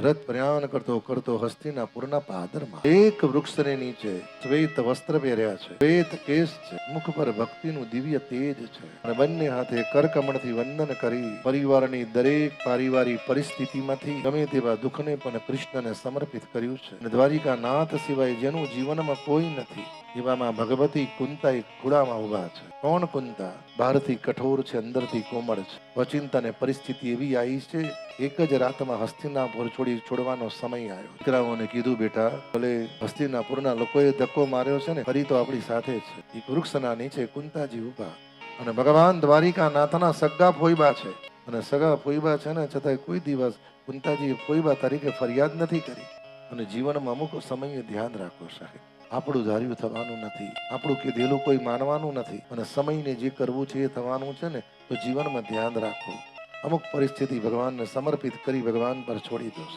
રથ પ્રયાણ કરતો કરતો હસ્તિનાપુરના પાદરમાં એક વૃક્ષને નીચે શ્વેત વસ્ત્ર પહેર્યા છે, શ્વેત કેશ છે, મુખ પર ભક્તિનું દિવ્ય તેજ છે અને બંને હાથે કરકમળથી વંદન કરી પરિવારની દરેક પારિવારિક પરિસ્થિતિમાંથી ગમે તેવા દુઃખને પણ કૃષ્ણને સમર્પિત કર્યું છે. અને દ્વારિકા નાથ સિવાય જેનું જીવનમાં કોઈ નથી એવામાં ભગવતી કુંતા એક ખૂણામાં ઉભા છે. કોણ કુંતા? બહારથી કઠોર છે, અંદરથી કોમળ છે. વચિંતાને પરિસ્થિતિ એવી આવી છે, એક જ રાતમાં હસ્તિનાપુર છોડવાનો સમય આવ્યો. દીકરાઓને કીધું, બેટા ભલે હસ્તિનાપુરના લોકોએ ધક્કો માર્યો છે ને, ફરી તો આપણી સાથે છે. એક વૃક્ષના નીચે કુંતાજી ઉભા અને ભગવાન દ્વારિકા નાથના સગા ફોઈબા છે. અને સગા ફોઈબા છે ને, છતાંય કોઈ દિવસ કુંતાજી ફોઈબા તરીકે ફરિયાદ નથી કરી. અને જીવનમાં અમુક સમયે ધ્યાન રાખો સાહેબ, આપણું ધાર્યું થવાનું નથી, આપણું કીધેલું કોઈ માનવાનું નથી. અને સમયને જે કરવું છે એ થવાનું છે ને, તો જીવનમાં ધ્યાન રાખો. અમુક પરિસ્થિતિ ભગવાનને સમર્પિત કરી ભગવાન પર છોડી દો.